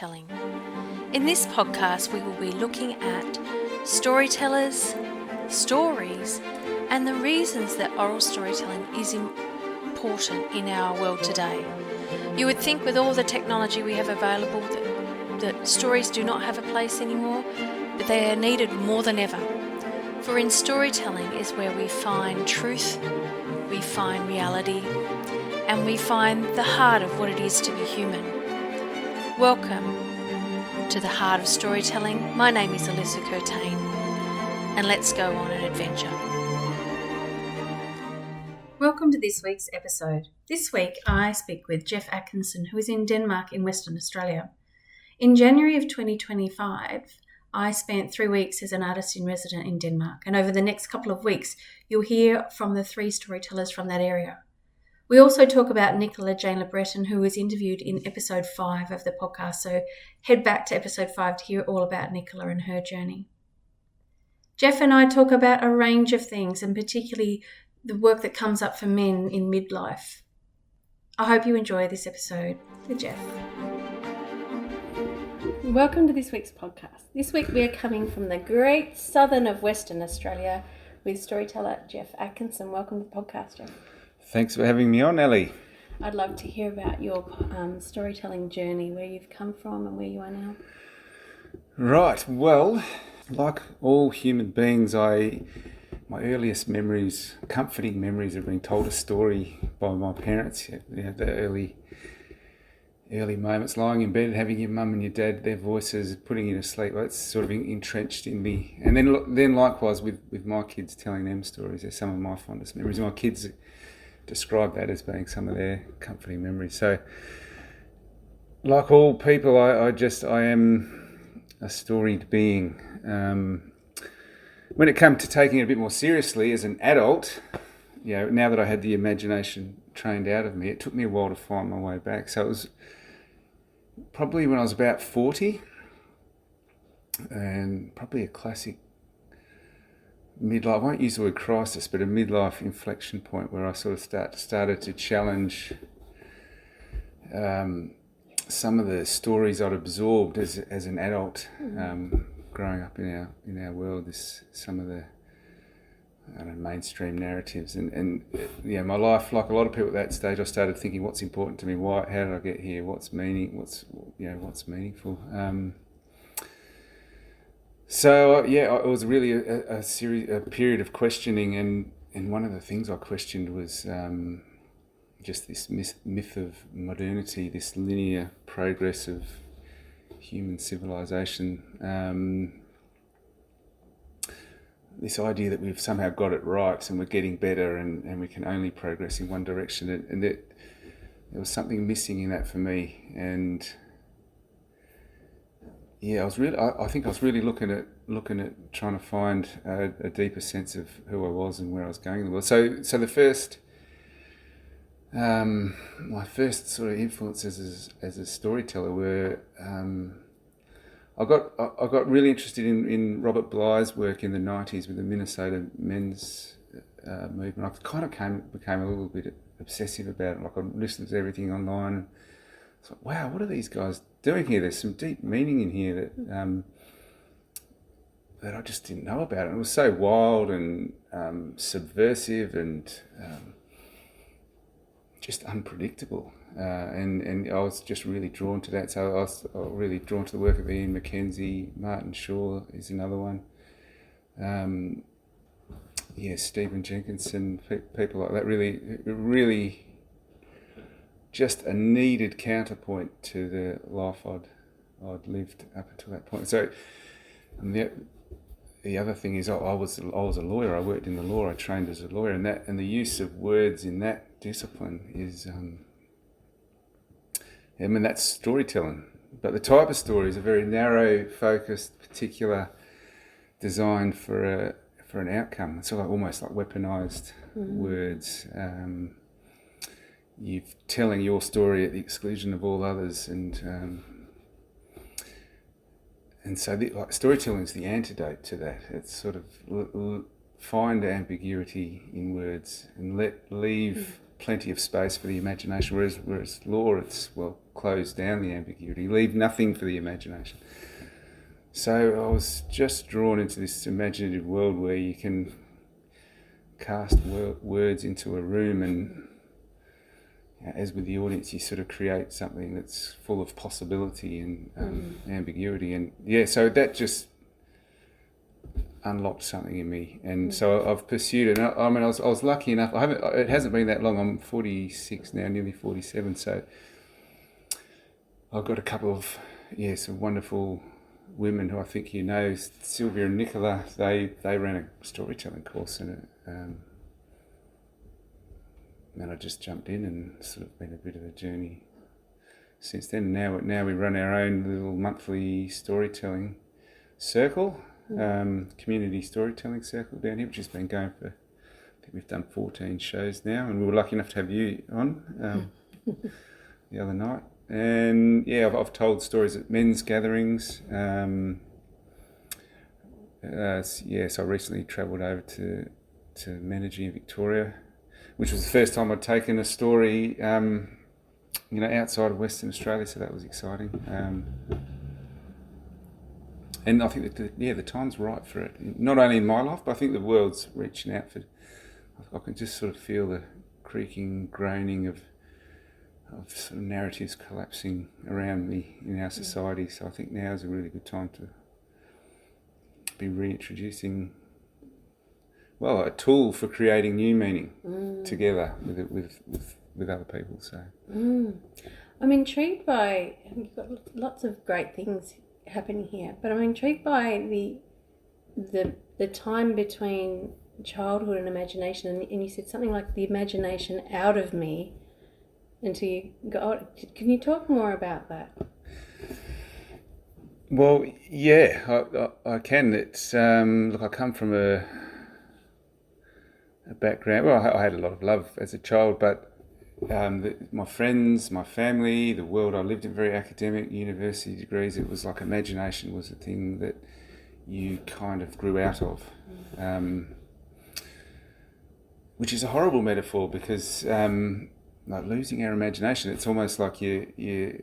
storytelling. In this podcast, we will be looking at storytellers, stories, and the reasons that oral storytelling is important in our world today. You would think with all the technology we have available that stories do not have a place anymore, but they are needed more than ever. For in storytelling is where we find truth, we find reality, and we find the heart of what it is to be human. Welcome to the heart of storytelling. My name is Alyssa, and let's go on an adventure. Welcome to this week's episode. This week I speak with Jeff Atkinson, who is in Denmark in Western Australia. In January of 2025, I spent 3 weeks as an artist in residence in Denmark, and over the next couple of weeks, you'll hear from the 3 storytellers from that area. We also talk about Nicola Jane Le Breton, who was interviewed in episode 5 of the podcast, so head back to episode 5 to hear all about Nicola and her journey. Jeff and I talk about a range of things, and particularly the work that comes up for men in midlife. I hope you enjoy this episode with Jeff. Welcome to this week's podcast. This week we are coming from the great southern of Western Australia with storyteller Jeff Atkinson. Welcome to the podcast, Jeff. Thanks for having me on, Ellie. I'd love to hear about your storytelling journey, where you've come from and where you are now. Right, well, like all human beings, my earliest memories, comforting memories of being told a story by my parents. The early moments, lying in bed, having your mum and your dad, their voices, putting you to sleep. That's sort of entrenched in me. And then likewise with my kids, telling them stories. They're some of my fondest memories. My kids describe that as being some of their comforting memories. So, like all people, I am a storied being. When it came to taking it a bit more seriously as an adult, now that I had the imagination trained out of me, it took me a while to find my way back. So it was probably when I was about 40, and probably a classic midlife, I won't use the word crisis, but a midlife inflection point where I sort of started to challenge some of the stories I'd absorbed as an adult, growing up in our world. Some of the mainstream narratives, and my life, like a lot of people at that stage, I started thinking, what's important to me? Why? How did I get here? What's meaningful? So it was really a period of questioning, and one of the things I questioned was just this myth of modernity, this linear progress of human civilization. This idea that we've somehow got it right and we're getting better and we can only progress in one direction, and that there was something missing in that for me. And I think I was really looking at trying to find a deeper sense of who I was and where I was going in the world. So the first, my first sort of influences as a storyteller were, I got really interested in Robert Bly's work in the 90s with the Minnesota men's movement. I kind of became a little bit obsessive about it. Like, I listened to everything online and thought, wow, what are these guys doing here? There's some deep meaning in here that I just didn't know about. And it was so wild and subversive and just unpredictable. And I was just really drawn to that. So I was really drawn to the work of Ian McKenzie. Martin Shaw is another one. Stephen Jenkinson, people like that. Really just a needed counterpoint to the life I'd lived up until that point. So the other thing is I was a lawyer. I worked in the law. I trained as a lawyer, and the use of words in that discipline is that's storytelling. But the type of story is a very narrow, focused, particular, designed for an outcome. It's almost like weaponized words. You're telling your story at the exclusion of all others, and so storytelling is the antidote to that. It's sort of find ambiguity in words and leave plenty of space for the imagination, whereas law, it's, well, close down the ambiguity, leave nothing for the imagination. So I was just drawn into this imaginative world where you can cast words into a room, and as with the audience, you sort of create something that's full of possibility and ambiguity. And so that just unlocked something in me, and so I've pursued it. And I mean, I was lucky enough. It hasn't been that long. I'm 46 now, nearly 47. So I've got a couple of some wonderful women who I think you know, Sylvia and Nicola. They ran a storytelling course, and I just jumped in, and sort of been a bit of a journey since then. Now we run our own little monthly storytelling circle. Community storytelling circle down here, which has been going for, I think we've done 14 shows now, and we were lucky enough to have you on the other night. And I've told stories at men's gatherings. So I recently travelled over to Menergy in Victoria, which was the first time I'd taken a story outside of Western Australia, so that was exciting. And I think that the time's right for it. Not only in my life, but I think the world's reaching out for. I can just sort of feel the creaking, groaning of sort of narratives collapsing around me in our society. So I think now is a really good time to be reintroducing, a tool for creating new meaning together with other people. So I'm intrigued by. You've got lots of great things happening here, but I'm intrigued by the time between childhood and imagination, and you said something like the imagination out of me until you go. Can you talk more about that? Well, I can. It's look, I come from a background. Well, I had a lot of love as a child, but my friends, my family, the world I lived in, very academic, university degrees, it was like imagination was a thing that you kind of grew out of, which is a horrible metaphor because like losing our imagination, it's almost like you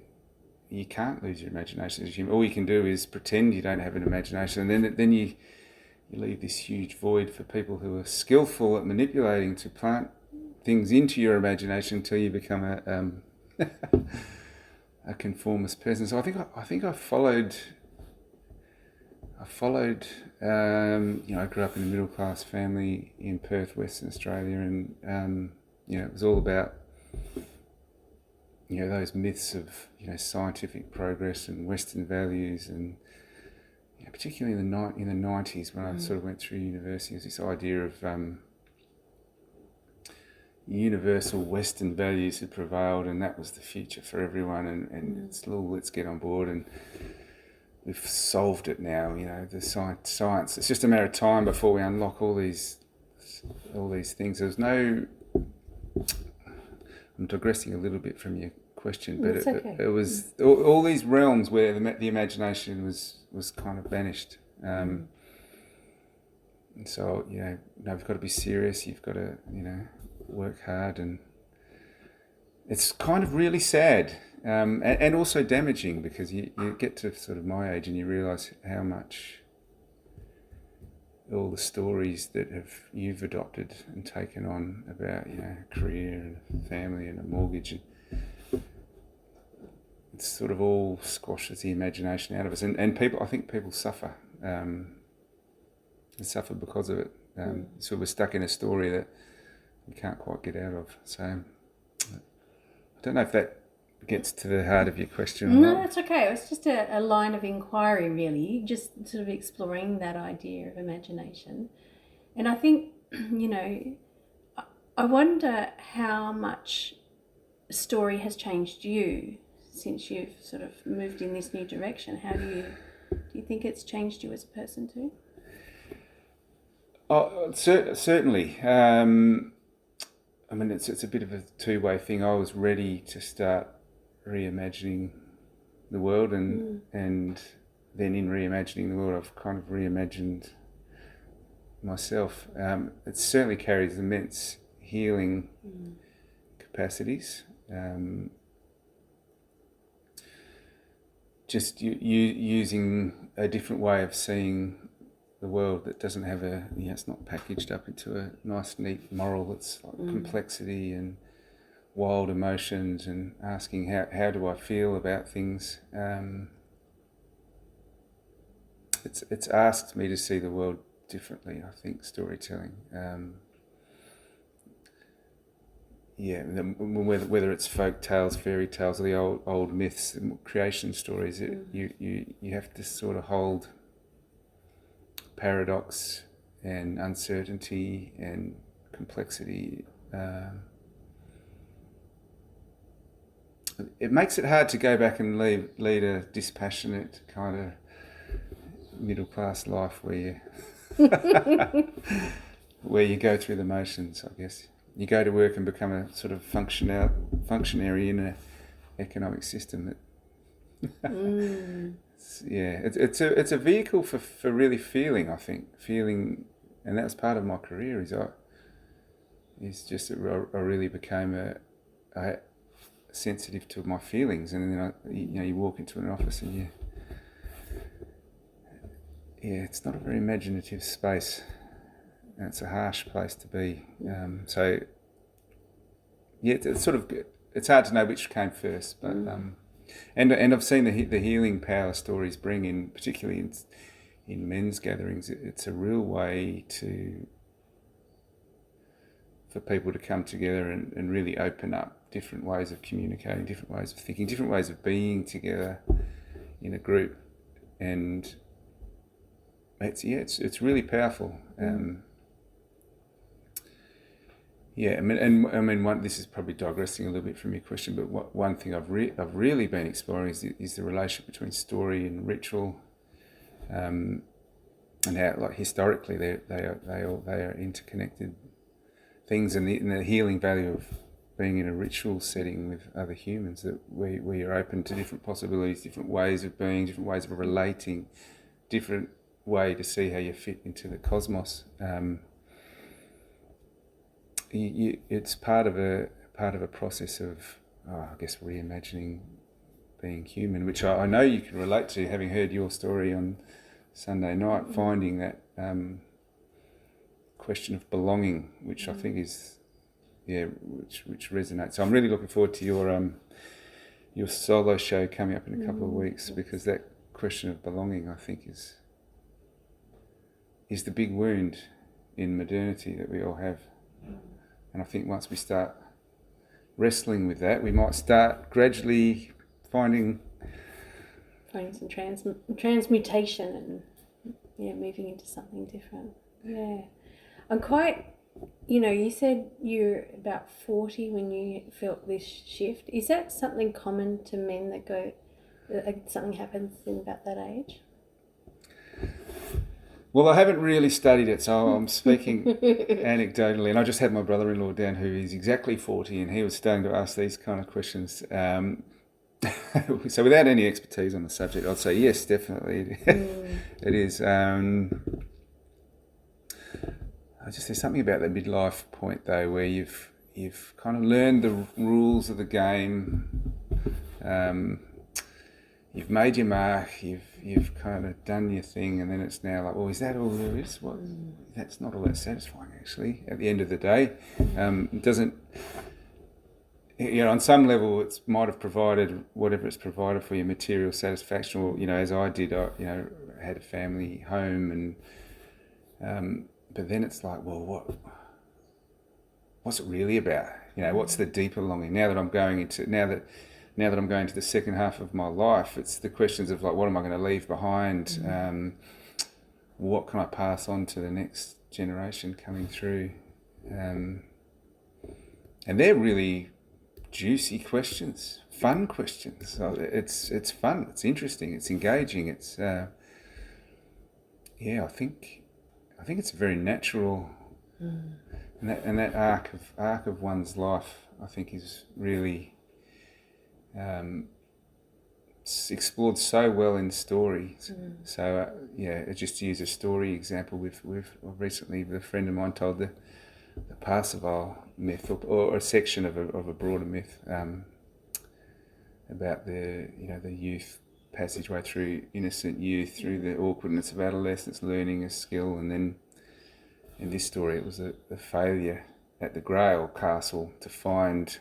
can't lose your imagination as a human. All you can do is pretend you don't have an imagination, and then you leave this huge void for people who are skillful at manipulating to plant things into your imagination until you become a conformist person. So I think I followed. I grew up in a middle class family in Perth, Western Australia, and it was all about those myths of scientific progress and Western values, and particularly in the 90s when I sort of went through university, was this idea of universal Western values had prevailed, and that was the future for everyone, and let's get on board, and we've solved it now. The science. It's just a matter of time before we unlock all these things. There's no. I'm digressing a little bit from your question, but it was all these realms where the imagination was kind of banished. And so you've got to be serious. You've got to work hard, and it's kind of really sad and also damaging, because you get to sort of my age and you realise how much all the stories that you've adopted and taken on about career and family and a mortgage, and it's sort of all squashes the imagination out of us, and people, I think people suffer. They suffer because of it. So we're stuck in a story that we can't quite get out of. So I don't know if that gets to the heart of your question or not. No, it's okay. It was just a line of inquiry, really, just sort of exploring that idea of imagination. And I think, I wonder how much story has changed you since you've sort of moved in this new direction. How do you think it's changed you as a person too? Oh, certainly. I mean, it's a bit of a two-way thing. I was ready to start reimagining the world, and then in reimagining the world, I've kind of reimagined myself. It certainly carries immense healing capacities. Just using a different way of seeing the world that doesn't have it's not packaged up into a nice, neat moral. It's like complexity and wild emotions, and asking how do I feel about things. It's asked me to see the world differently, I think, storytelling. Whether it's folk tales, fairy tales, or the old myths, creation stories, you have to sort of hold paradox and uncertainty and complexity. It makes it hard to go back and lead a dispassionate kind of middle class life where you go through the motions, I guess. You go to work and become a sort of functionary in an economic system. It's a vehicle for really feeling, I think. Feeling, and that was part of my career. Is just that I really became a sensitive to my feelings, and then you walk into an office and it's not a very imaginative space. And it's a harsh place to be. It's hard to know which came first, but and I've seen the healing power stories bring in, particularly in men's gatherings. It's a real way for people to come together and really open up different ways of communicating, different ways of thinking, different ways of being together in a group, and it's really powerful. This is probably digressing a little bit from your question, but one thing I've really been exploring is the relationship between story and ritual, and how, like, historically they are interconnected things, and the healing value of being in a ritual setting with other humans, that where you're open to different possibilities, different ways of being, different ways of relating, different way to see how you fit into the cosmos. It's part of a process of, I guess, reimagining being human, which I know you can relate to, having heard your story on Sunday night, finding that question of belonging, which I think is, which resonates. So I'm really looking forward to your solo show coming up in a couple of weeks, because that question of belonging, I think, is the big wound in modernity that we all have. And I think once we start wrestling with that, we might start gradually finding some transmutation and moving into something different. Yeah. I'm quite, you said you're about 40 when you felt this shift. Is that something common to men that something happens in about that age? Well, I haven't really studied it, so I'm speaking anecdotally. And I just had my brother-in-law down, who is exactly 40, and he was starting to ask these kind of questions. So without any expertise on the subject, I'd say yes, definitely it is. There's something about the midlife point, though, where you've kind of learned the rules of the game. You've made your mark, you've kind of done your thing, and then it's now like, well, is that all there is? Well, that's not all that satisfying, actually. At the end of the day, it doesn't. On some level, it might have provided whatever it's provided for your material satisfaction, or as I did. I had a family home, and but then it's like, well, what's it really about? What's the deeper longing? Now that I'm going to the second half of my life, it's the questions of, like, what am I going to leave behind? What can I pass on to the next generation coming through? And they're really juicy questions, fun questions. So it's fun, it's interesting, it's engaging. It's I think it's very natural, and that arc of one's life, I think, is really. It's explored so well in stories. So just to use a story example, we've recently, a friend of mine told the Parsifal myth, or a section of a broader myth about the youth passageway through innocent youth, through the awkwardness of adolescence, learning a skill, and then in this story it was the failure at the Grail Castle to find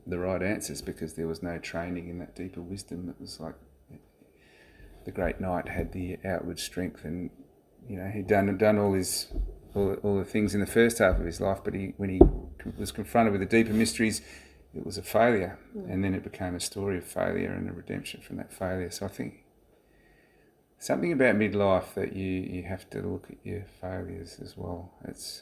the right answers because there was no training in that deeper wisdom. It was like the great knight had the outward strength, and he'd done all the things in the first half of his life, but when he was confronted with the deeper mysteries, it was a failure, and then it became a story of failure and a redemption from that failure. So I think something about midlife that you have to look at your failures as well. It's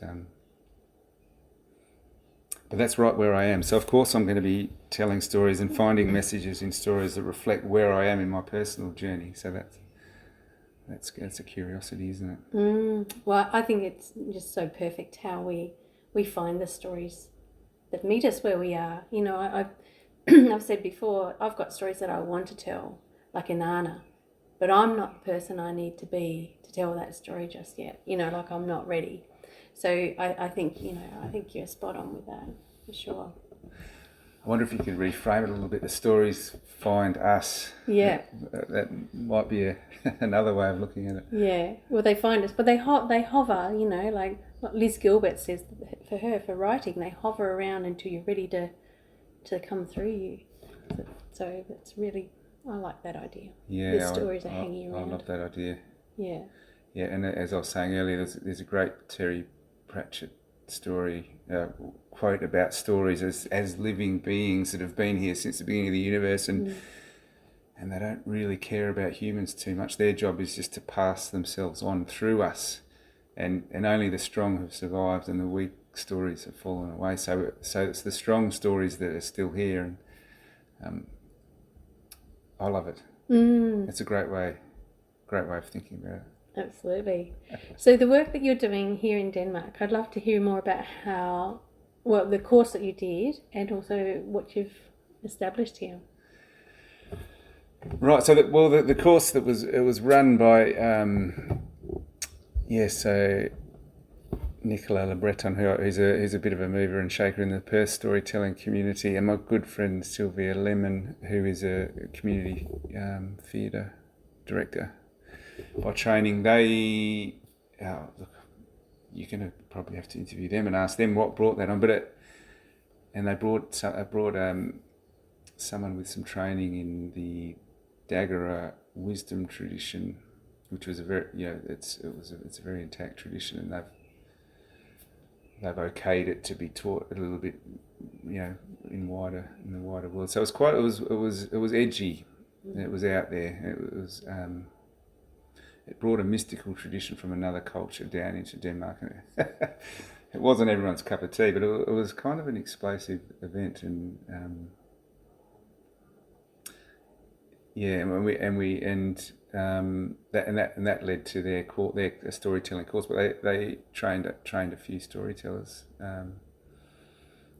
but that's right where I am. So of course I'm going to be telling stories and finding messages in stories that reflect where I am in my personal journey. So that's a curiosity, isn't it? Well, I think it's just so perfect how we find the stories that meet us where we are. I've said before, I've got stories that I want to tell, like Inanna, but I'm not the person I need to be to tell that story just yet. Like I'm not ready. So I think you're spot on with that, for sure. I wonder if you could reframe it a little bit. The stories find us. Yeah. That might be another way of looking at it. Yeah. Well, they find us, but they hover. Like what Liz Gilbert says for her for writing, they hover around until you're ready to come through you. So that's really, I like that idea. Yeah. The stories are hanging around. I love that idea. Yeah. Yeah, and as I was saying earlier, there's a great Terry Pratchett story, quote about stories as living beings that have been here since the beginning of the universe, and they don't really care about humans too much. Their job is just to pass themselves on through us, and only the strong have survived and the weak stories have fallen away. So it's the strong stories that are still here, and I love it. It's a great way of thinking about it. Absolutely. So the work that you're doing here in Denmark, I'd love to hear more about the course that you did and also what you've established here. Right. So the course that was run by so Nicolas Le Breton, who's a bit of a mover and shaker in the Perth storytelling community, and my good friend Sylvia Lemon, who is a community theatre director by training. You're going to probably have to interview them and ask them what brought that on. And they brought someone with some training in the Dagara wisdom tradition, which was a very it's a very intact tradition, and they've okayed it to be taught a little bit in the wider world. So it was edgy. It was out there. It was. It brought a mystical tradition from another culture down into Denmark. It wasn't everyone's cup of tea, but it was kind of an explosive event, and that led to their storytelling course. But they trained a few storytellers. And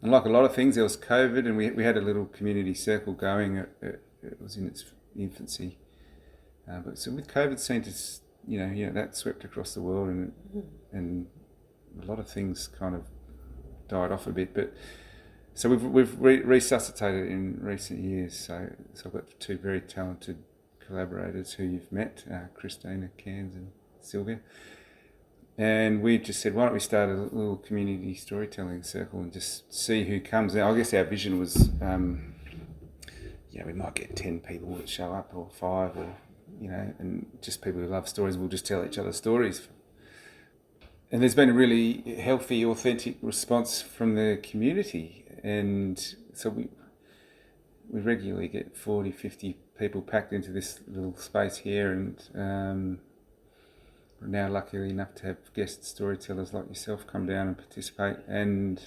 like a lot of things, there was COVID, and we had a little community circle going. It was in its infancy. But so with COVID, seemed to that swept across the world, and a lot of things kind of died off a bit. But so we've resuscitated it in recent years. So I've got two very talented collaborators who you've met, Christina Cairns and Sylvia. And we just said, why don't we start a little community storytelling circle and just see who comes. Now, I guess our vision was, we might get 10 people that show up, or 5, or and just people who love stories. We'll just tell each other stories. And there's been a really healthy, authentic response from the community. And so we regularly get 40, 50 people packed into this little space here, and we're now lucky enough to have guest storytellers like yourself come down and participate. And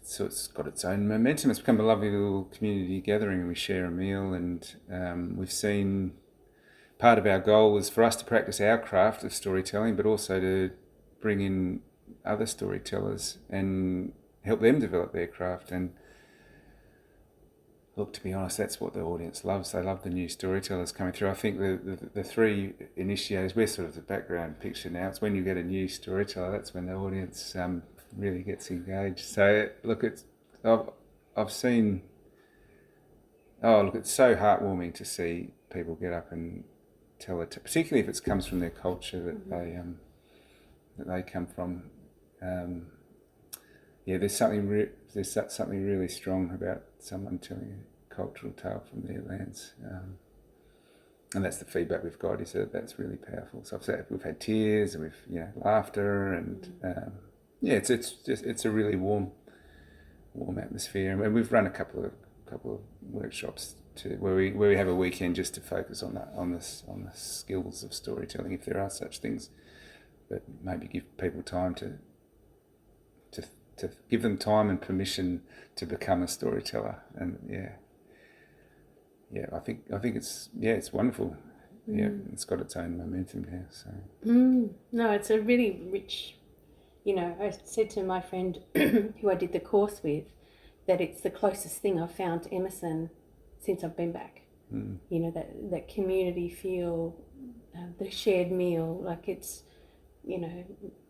so it's got its own momentum. It's become a lovely little community gathering, and we share a meal, and we've seen part of our goal was for us to practice our craft of storytelling, but also to bring in other storytellers and help them develop their craft. And look, to be honest, that's what the audience loves. They love the new storytellers coming through. I think the three initiators, we're sort of the background picture now. It's when you get a new storyteller, that's when the audience really gets engaged. So look, I've seen. Oh, look, it's so heartwarming to see people get up and tell it, particularly if it comes from their culture that they come from. There's something really strong about someone telling a cultural tale from their lands, and that's the feedback we've got. Is that that's really powerful. So we've had tears, and we've laughter, and it's a really warm atmosphere. And we've run a couple of workshops where we have a weekend just to focus on the skills of storytelling, if there are such things, but maybe give people time to give them time and permission to become a storyteller. And I think it's wonderful. It's got its own momentum now. So no, it's a really rich. I said to my friend who I did the course with that it's the closest thing I've found to Emerson since I've been back. That community feel, the shared meal, like it's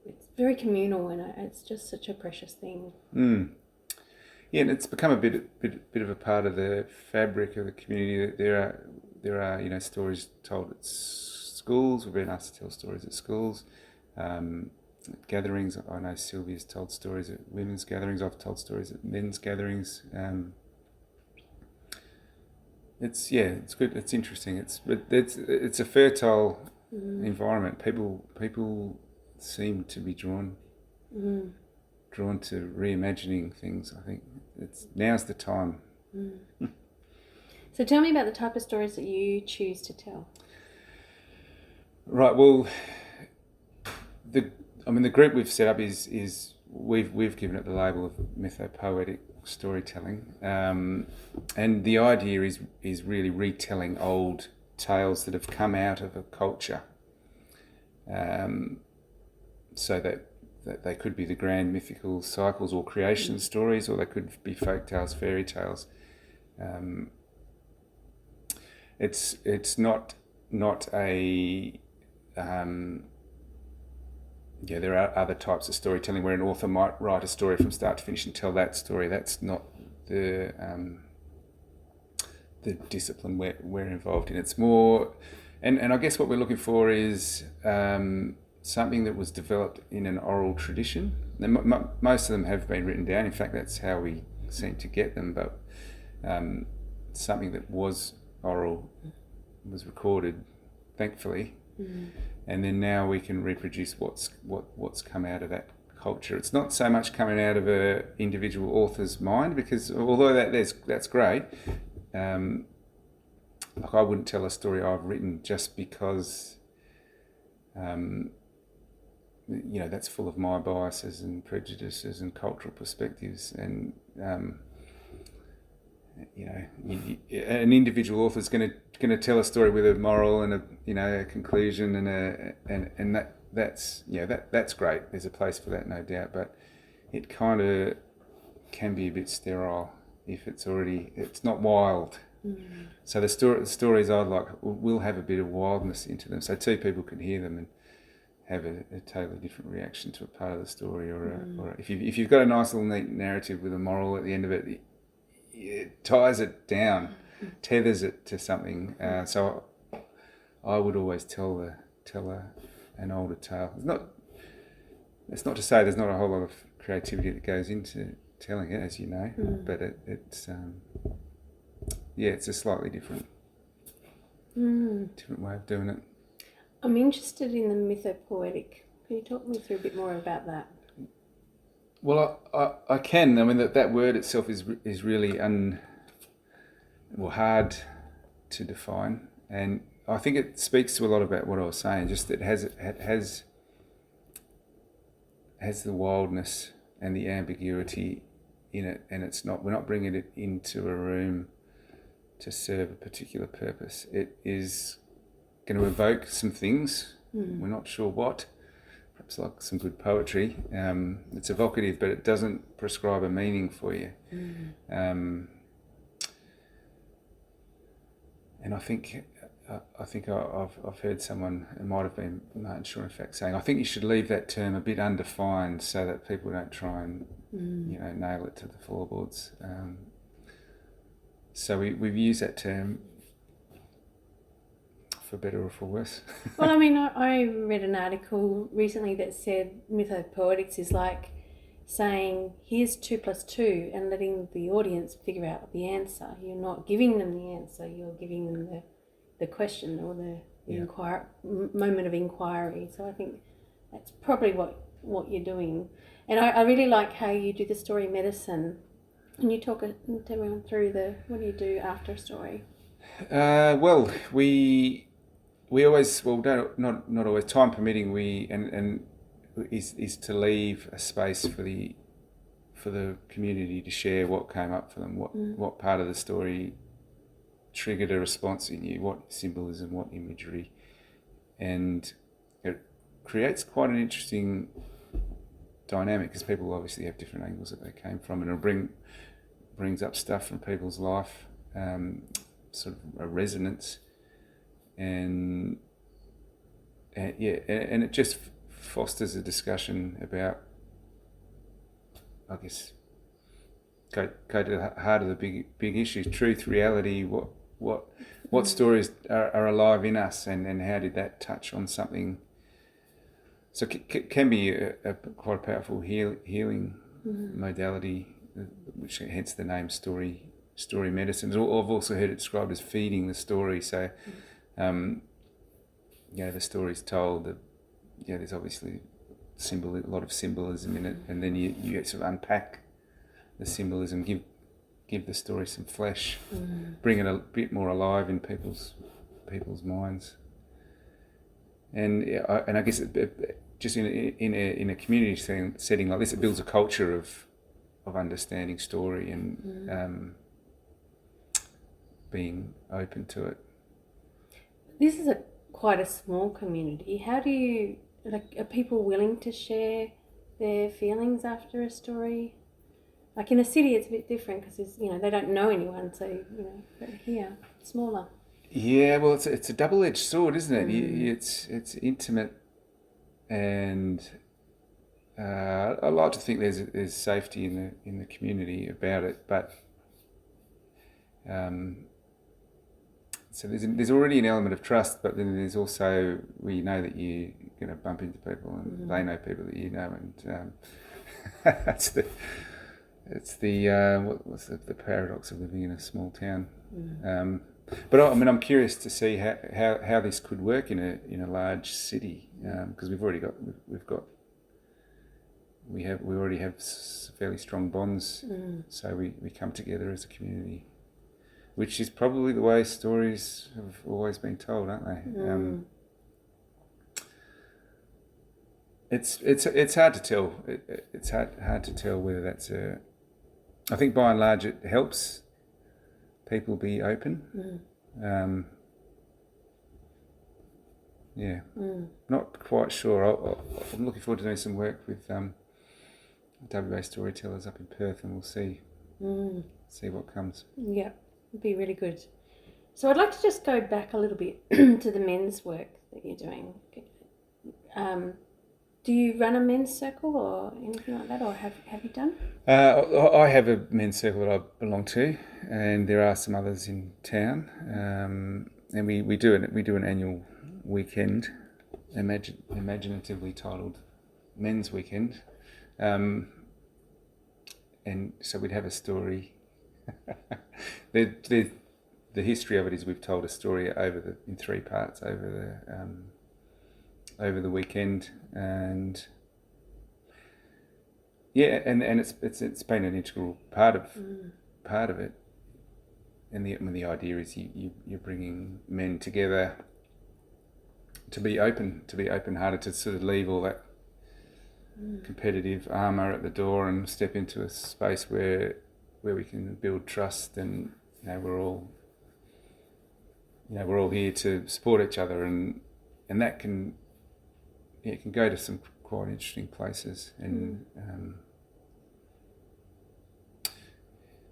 it's very communal, and it's just such a precious thing. Yeah, and it's become a bit of a part of the fabric of the community. That there are stories told at schools. We've been asked to tell stories at schools, gatherings. I know Sylvia's told stories at women's gatherings. I've told stories at men's gatherings. It's good. It's interesting. It's a fertile environment. People seem to be drawn to reimagining things. I think now's the time. So tell me about the type of stories that you choose to tell. Right. Well, the group we've set up is we've given it the label of mythopoetic storytelling, and the idea is really retelling old tales that have come out of a culture, so that they could be the grand mythical cycles or creation stories, or they could be folk tales, fairy tales. It's not a there are other types of storytelling where an author might write a story from start to finish and tell that story. That's not the discipline we're involved in. It's more, and I guess what we're looking for is something that was developed in an oral tradition. Most of them have been written down. In fact, that's how we seem to get them. But something that was oral was recorded, thankfully. And then now we can reproduce what's come out of that culture. It's not so much coming out of a individual author's mind, because although that's great, like I wouldn't tell a story I've written just because that's full of my biases and prejudices and cultural perspectives, and an individual author's going to tell a story with a moral and a conclusion and that's great. There's a place for that, no doubt, but it kind of can be a bit sterile if it's not wild. So the stories I'd like will have a bit of wildness into them, so two people can hear them and have a totally different reaction to a part of the story, or if you've got a nice little neat narrative with a moral at the end of it, it ties it down, tethers it to something. So I would always tell an older tale. It's not to say there's not a whole lot of creativity that goes into telling it, as you know, but it's a slightly different way of doing it. I'm interested in the mythopoetic. Can you talk me through a bit more about that? Well, I can. I mean, that word itself is really hard to define, and I think it speaks to a lot about what I was saying. Just that it has the wildness and the ambiguity in it, and we're not bringing it into a room to serve a particular purpose. It is going to evoke some things. We're not sure what. Perhaps like some good poetry. It's evocative, but it doesn't prescribe a meaning for you. I think I've heard someone, it might have been Martin Shaw in fact, saying I think you should leave that term a bit undefined so that people don't try and nail it to the floorboards. So we've used that term for better or for worse. Well, I mean, I read an article recently that said mythopoetics is like saying, here's 2 + 2, and letting the audience figure out the answer. You're not giving them the answer, you're giving them the question or the moment of inquiry. So I think that's probably what you're doing. And I really like how you do the story medicine. Can you tell everyone through what do you do after a story? Well, we always, not always, time permitting, is to leave a space for the community to share what came up for them, what part of the story triggered a response in you, what symbolism, what imagery, and it creates quite an interesting dynamic because people obviously have different angles that they came from, and it brings up stuff from people's life, sort of a resonance, and it just fosters a discussion about, I guess, go to the heart of the big issues: truth, reality, what stories are alive in us, and how did that touch on something. So it can be quite a powerful healing modality, which hence the name story medicine. I've also heard it described as feeding the story. So, the story's told. There's obviously a lot of symbolism in it, and then you sort of unpack the symbolism, give the story some flesh, bring it a bit more alive in people's minds, and I guess just in a community setting like this, it builds a culture of understanding story and being open to it. This is quite a small community. How do you, are people willing to share their feelings after a story? Like in a city, it's a bit different because they don't know anyone. So but here, smaller. Yeah, well, it's a double-edged sword, isn't it? It's intimate, and I like to think there's safety in the community about it, but so there's already an element of trust, but then there's also where you know that you're going to bump into people, and they know people that you know, and what's the paradox of living in a small town. But I'm curious to see how this could work in a large city, because we already have fairly strong bonds, so we come together as a community, which is probably the way stories have always been told, aren't they? It's hard to tell. It's hard to tell whether that's I think by and large it helps people be open. Not quite sure. I'm looking forward to doing some work with WA storytellers up in Perth, and we'll see what comes. Yeah, it'd be really good. So I'd like to just go back a little bit to the men's work that you're doing. Do you run a men's circle or anything like that, or have you done? I have a men's circle that I belong to, and there are some others in town. And we do an annual weekend, imaginatively titled Men's Weekend, and so we'd have a story. The history of it is we've told a story in 3 parts over the weekend, and it's been an integral part of it, and the idea is you're bringing men together to be open-hearted, to sort of leave all that competitive armour at the door and step into a space where we can build trust, and we're all here to support each other, and that can go to some quite interesting places, and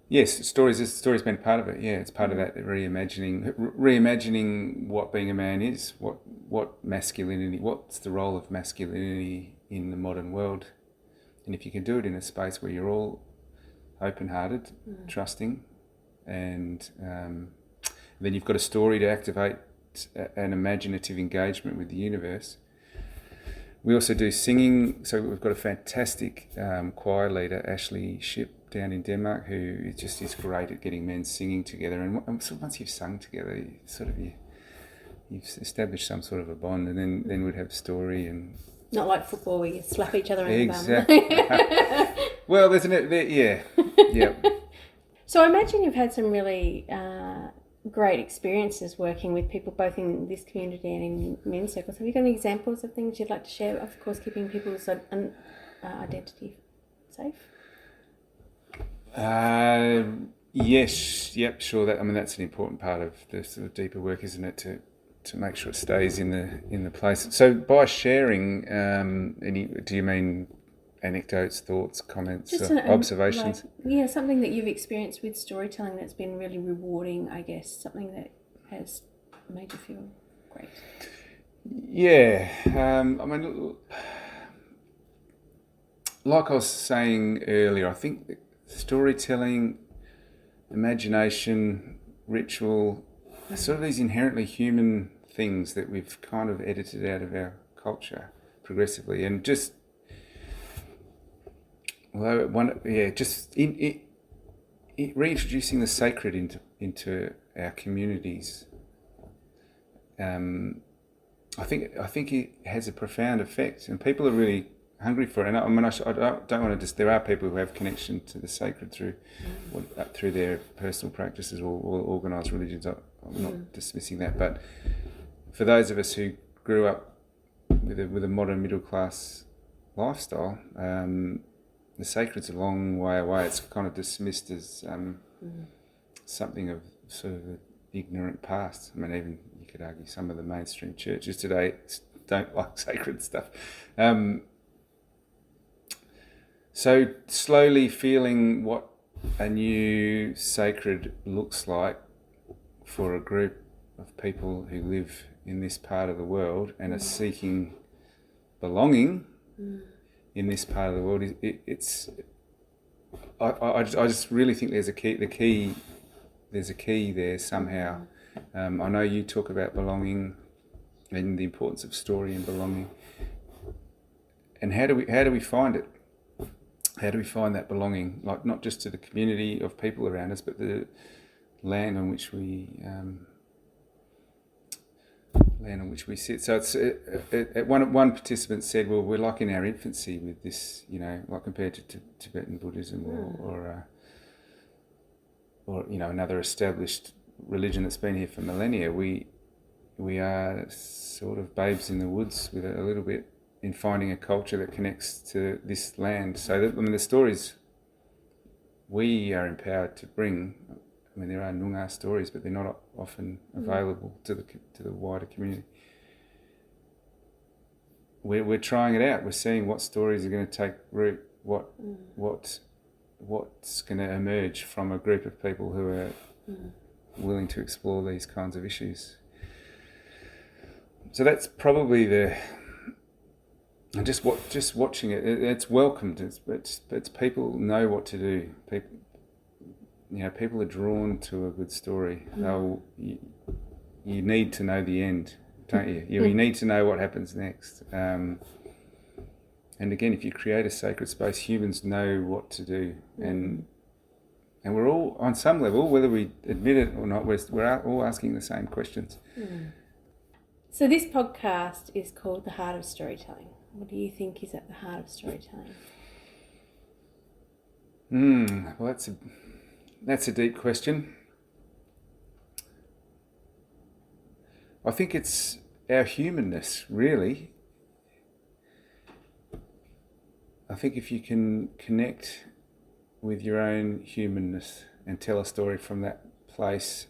Yes, story's been part of it. Yeah, it's part of that reimagining what being a man is, what masculinity, what's the role of masculinity in the modern world, and if you can do it in a space where you're all open-hearted, trusting, and then you've got a story to activate an imaginative engagement with the universe. We also do singing, so we've got a fantastic choir leader, Ashley Ship, down in Denmark, who just is great at getting men singing together. And so once you've sung together, you've established some sort of a bond, and then we'd have story and... Not like football where you slap each other in the bum. Well, there's yeah. So I imagine you've had some really great experiences working with people both in this community and in men's circles. Have you got any examples of things you'd like to share? Of course, keeping people's identity safe. Yes, yep, sure. That's an important part of the sort of deeper work, isn't it? To make sure it stays in the place. So by sharing, do you mean anecdotes, thoughts, comments, observations? Something that you've experienced with storytelling that's been really rewarding, I guess, something that has made you feel great. Yeah, like I was saying earlier, I think that storytelling, imagination, ritual, are sort of these inherently human things that we've kind of edited out of our culture progressively, and just reintroducing the sacred into our communities. I think it has a profound effect, and people are really hungry for it. And I don't want to there are people who have connection to the sacred through their personal practices or organised religions. I'm not dismissing that, but for those of us who grew up with a modern middle class lifestyle, the sacred's a long way away. It's kind of dismissed as something of sort of the ignorant past. Even you could argue some of the mainstream churches today don't like sacred stuff. So slowly feeling what a new sacred looks like for a group of people who live in this part of the world and are seeking belonging in this part of the world. I just really think there's a key there somehow. I know you talk about belonging and the importance of story and belonging. And how do we find it? How do we find that belonging, like not just to the community of people around us, but the land on which we sit? So it's one participant said, "Well, we're like in our infancy with this, like compared to Tibetan Buddhism or another established religion that's been here for millennia. We are sort of babes in the woods with a little bit." In finding a culture that connects to this land. So the stories we are empowered to bring, there are Noongar stories, but they're not often available to the wider community. We're trying it out. We're seeing what stories are going to take root, what's going to emerge from a group of people who are willing to explore these kinds of issues. So that's probably just watching it. It's welcomed. It's people know what to do. People are drawn to a good story. You need to know the end, don't you? You need to know what happens next. And again, if you create a sacred space, humans know what to do, and we're all on some level, whether we admit it or not, we're all asking the same questions. So this podcast is called The Heart of Storytelling. What do you think is at the heart of storytelling? Well, that's a deep question. I think it's our humanness, really. I think if you can connect with your own humanness and tell a story from that place,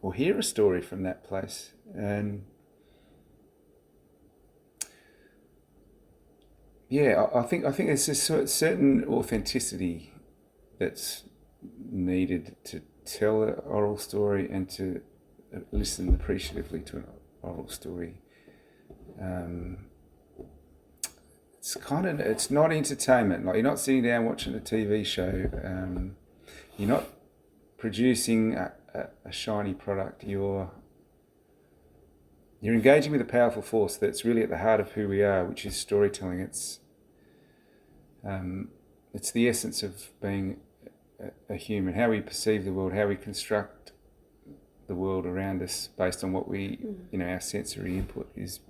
or hear a story from that place, and I think there's a certain authenticity that's needed to tell an oral story and to listen appreciatively to an oral story. It's not entertainment. Like, you're not sitting down watching a TV show. You're not producing a shiny product. You're engaging with a powerful force that's really at the heart of who we are, which is storytelling. It's the essence of being a human, how we perceive the world, how we construct the world around us based on what we, our sensory input is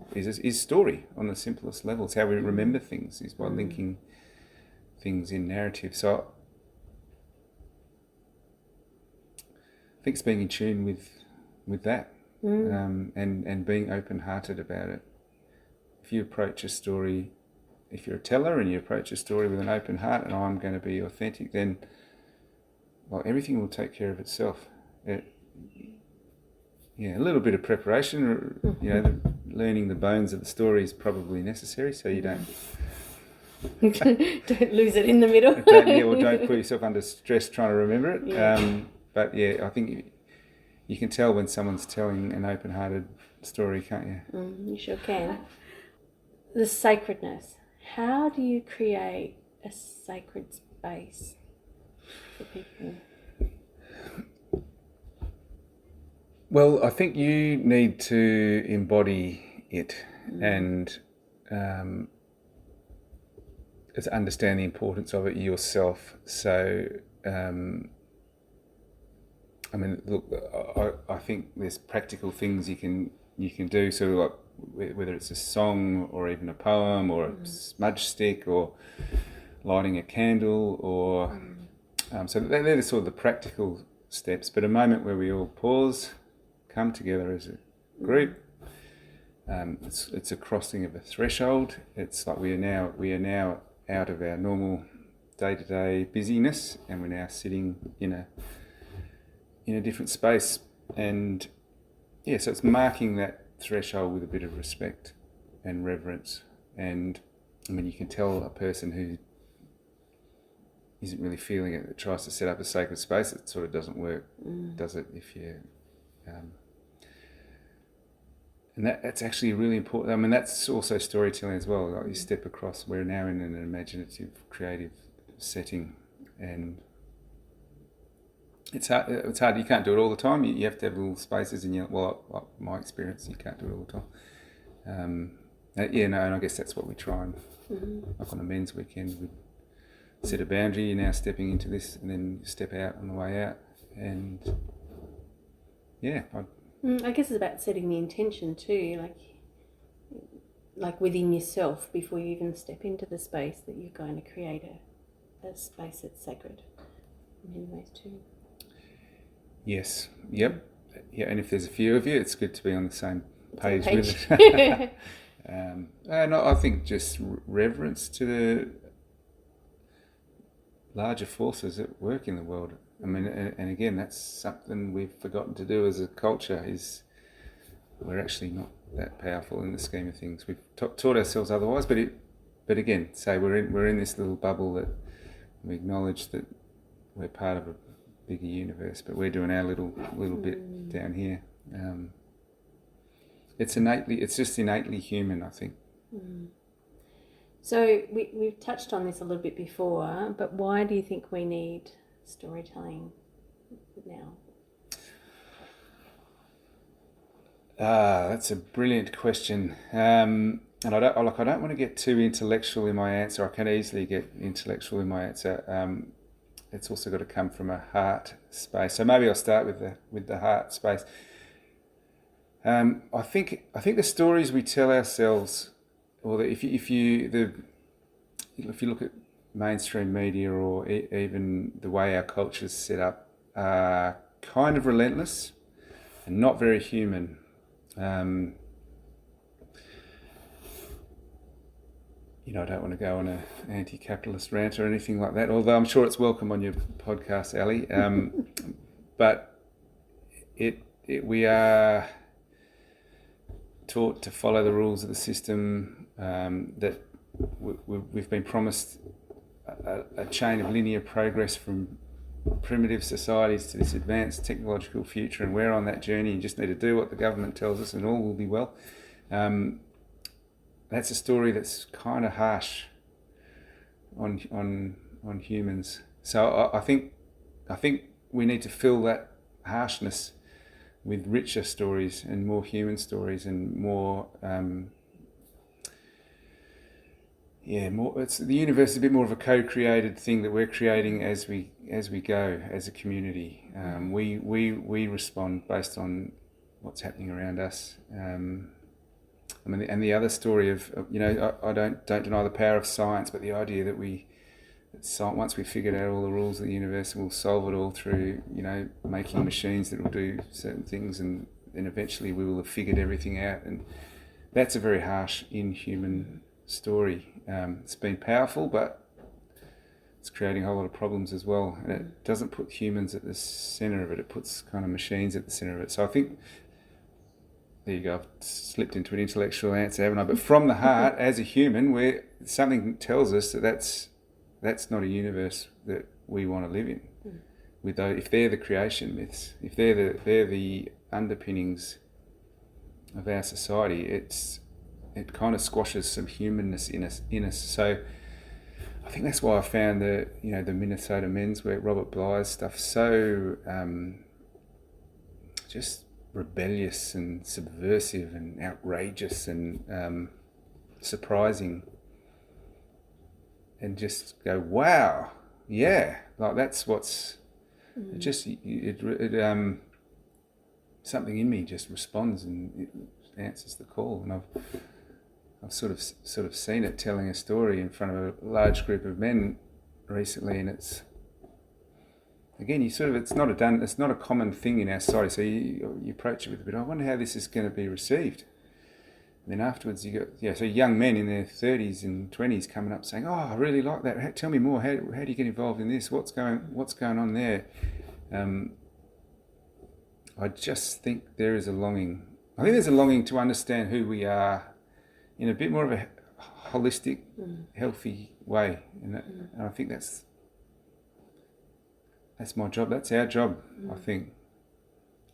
story on the simplest levels. How we remember things is by linking things in narrative. So I think it's being in tune with that, and being open-hearted about it. If you approach a story, if you're a teller and you approach a story with an open heart, and I'm going to be authentic, then everything will take care of itself. A little bit of preparation, learning the bones of the story is probably necessary, so you don't don't lose it in the middle. don't put yourself under stress trying to remember it. But I think you can tell when someone's telling an open-hearted story, can't you? You sure can. The sacredness. How do you create a sacred space for people? Well, I think you need to embody it and to understand the importance of it yourself. So, I think there's practical things you can do. So, like, whether it's a song or even a poem or a smudge stick or lighting a candle, or so they're the sort of the practical steps. But a moment where we all pause, come together as a group. It's a crossing of a threshold. It's like we are now out of our normal day-to-day busyness, and we're now sitting in a different space. And so it's marking that threshold with a bit of respect and reverence. And you can tell a person who isn't really feeling it, that tries to set up a sacred space, it sort of doesn't work, does it? If you and that's actually really important. That's also storytelling as well. Like, you step across, we're now in an imaginative, creative setting, and it's hard. You can't do it all the time. You have to have little spaces in your. Well, like my experience, you can't do it all the time. And I guess that's what we try and, like on a men's weekend, we set a boundary. You're now stepping into this, and then you step out on the way out, and I guess it's about setting the intention too, like within yourself before you even step into the space, that you're going to create a space that's sacred in many ways too. Yes. Yep. Yeah. And if there's a few of you, it's good to be on the same page. With it. And I think just reverence to the larger forces at work in the world. And again, that's something we've forgotten to do as a culture. Is we're actually not that powerful in the scheme of things. We've taught ourselves otherwise, but again, say we're in this little bubble that we acknowledge that we're part of a bigger universe, but we're doing our little bit down here. It's just innately human, I think. So we've touched on this a little bit before, but why do you think we need storytelling now? That's a brilliant question, and I don't want to get too intellectual in my answer. I can easily get intellectual in my answer. It's also got to come from a heart space. So maybe I'll start with the heart space. I think the stories we tell ourselves, or if you look at mainstream media, or even the way our culture's set up, are kind of relentless and not very human. I don't want to go on an anti-capitalist rant or anything like that, although I'm sure it's welcome on your podcast, Ali. But we are taught to follow the rules of the system, that we've been promised a chain of linear progress from primitive societies to this advanced technological future, and we're on that journey and just need to do what the government tells us and all will be well. That's a story that's kind of harsh on humans. So I think we need to fill that harshness with richer stories and more human stories and more. It's the universe is a bit more of a co-created thing that we're creating as we go as a community. We respond based on what's happening around us. And the other story of I don't deny the power of science, but the idea that once we've figured out all the rules of the universe, we'll solve it all through making machines that will do certain things, and then eventually we will have figured everything out. And that's a very harsh, inhuman story. It's been powerful, but it's creating a whole lot of problems as well. And it doesn't put humans at the centre of it. It puts kind of machines at the centre of it. So I think, there you go, I've slipped into an intellectual answer, haven't I? But from the heart, as a human, something tells us that that's not a universe that we want to live in. If they're the creation myths, if they're the underpinnings of our society, it kind of squashes some humanness in us. So I think that's why I found the Minnesota men's work, Robert Bly's stuff, so just rebellious and subversive and outrageous and surprising, and just go, wow, yeah, like that's what's something in me just responds and it answers the call. And I've sort of seen it telling a story in front of a large group of men recently, and it's not a common thing in our society. So you approach it with a bit, I wonder how this is going to be received. And then afterwards you got young men in their 30s and 20s coming up saying, oh, I really like that. Tell me more. How do you get involved in this? What's going on there? I just think there is a longing. I think there's a longing to understand who we are in a bit more of a holistic, healthy way, and I think that's my job. That's our job, I think.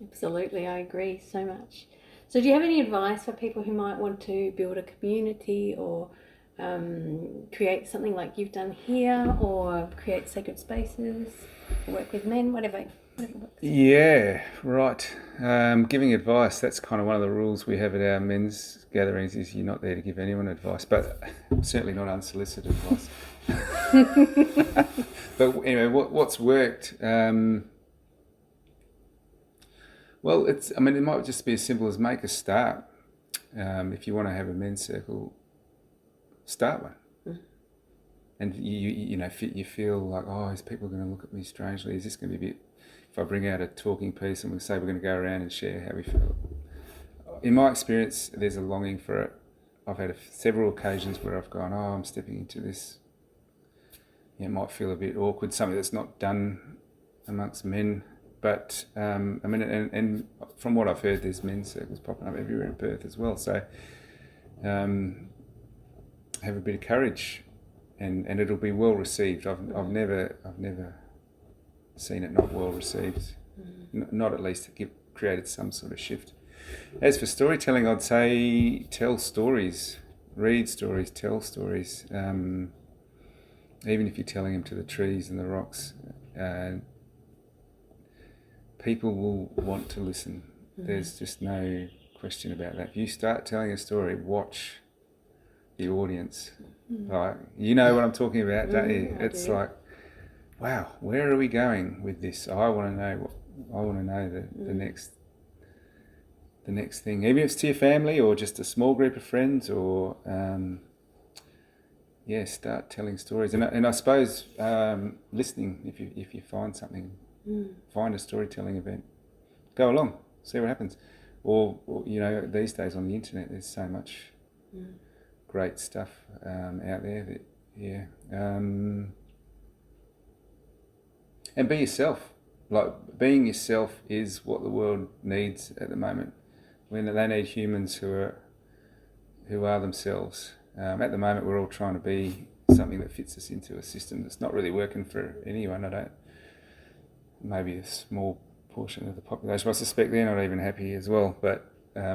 Absolutely, I agree so much. So do you have any advice for people who might want to build a community or create something like you've done here, or create sacred spaces, work with men, whatever works? Yeah, right. Giving advice, that's kind of one of the rules we have at our men's gatherings, is you're not there to give anyone advice, but certainly not unsolicited advice. But anyway, what's worked? Well, it might just be as simple as make a start. If you want to have a men's circle, start one. And you feel like, oh, is people going to look at me strangely? Is this going to be a bit? If I bring out a talking piece and we say we're going to go around and share how we feel. In my experience, there's a longing for it. I've had several occasions where I've gone, oh, I'm stepping into this. It might feel a bit awkward, something that's not done amongst men. But and from what I've heard, there's men's circles popping up everywhere in Perth as well. So have a bit of courage, and it'll be well received. I've never seen it not well received. Not at least created some sort of shift. As for storytelling, I'd say tell stories, read stories, tell stories. Even if you're telling them to the trees and the rocks. People will want to listen. There's just no question about that. If you start telling a story, watch the audience. Like, you know what I'm talking about, don't you? It's like, wow, where are we going with this? I want to know the next thing. Even if it's to your family or just a small group of friends, or start telling stories. And I suppose listening. If you find something. Find a storytelling event, go along, see what happens. Or these days on the internet, there's so much great stuff out there and be yourself. Like, being yourself is what the world needs at the moment. When they need humans who are themselves. At the moment, we're all trying to be something that fits us into a system that's not really working for anyone. maybe a small portion of the population. I suspect they're not even happy as well. But I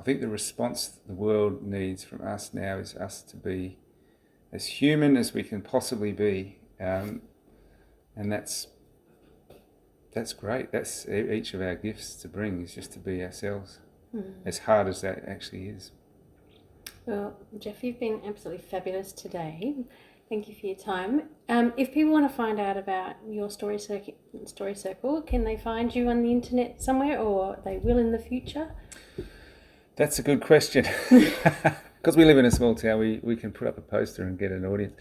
think the response the world needs from us now is us to be as human as we can possibly be, and that's great. That's each of our gifts to bring, is just to be ourselves, as hard as that actually is. Well, Jeff, you've been absolutely fabulous today. Thank you for your time. If people want to find out about your story circle, can they find you on the internet somewhere, or they will in the future? That's a good question. Because we live in a small town, we can put up a poster and get an audience.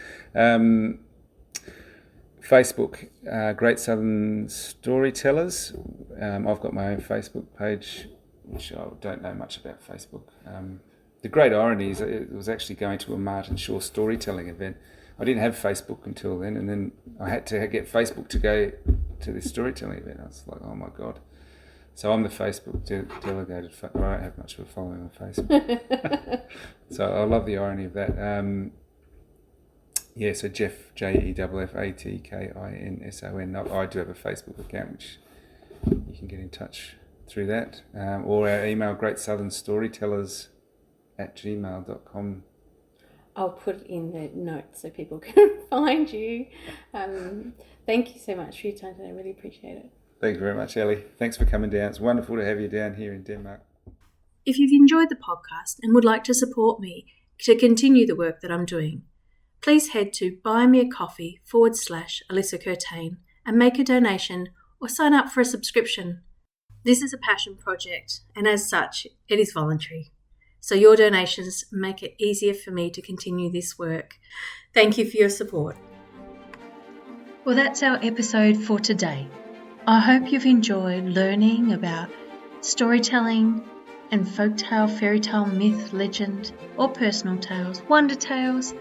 Facebook, Great Southern Storytellers. I've got my own Facebook page, which I don't know much about Facebook. The great irony is it was actually going to a Martin Shaw storytelling event. I didn't have Facebook until then, and then I had to get Facebook to go to this storytelling event. I was like, oh my God. So I'm the Facebook delegated. I don't have much of a following on Facebook. So I love the irony of that. So Jeff, JEFFATKINSON. I do have a Facebook account, which you can get in touch through that. Or our email, greatsouthernstorytellers@gmail.com. I'll put it in the notes so people can find you. Thank you so much for your time today. I really appreciate it. Thank you very much, Ellie. Thanks for coming down. It's wonderful to have you down here in Denmark. If you've enjoyed the podcast and would like to support me to continue the work that I'm doing, please head to buymeacoffee.com/Alyssa Curtain and make a donation or sign up for a subscription. This is a passion project, and as such, it is voluntary. So your donations make it easier for me to continue this work. Thank you for your support. Well, that's our episode for today. I hope you've enjoyed learning about storytelling and folktale, fairytale, myth, legend, or personal tales, wonder tales,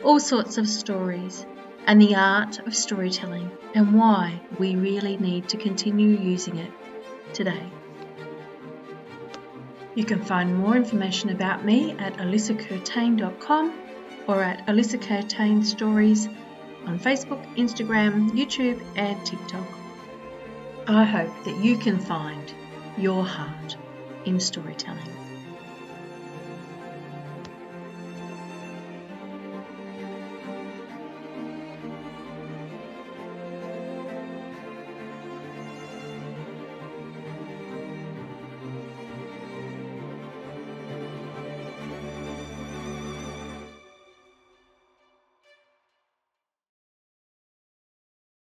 all sorts of stories, and the art of storytelling, and why we really need to continue using it today. You can find more information about me at alyssacurtain.com or at Alyssa Curtain Stories on Facebook, Instagram, YouTube, and TikTok. I hope that you can find your heart in storytelling.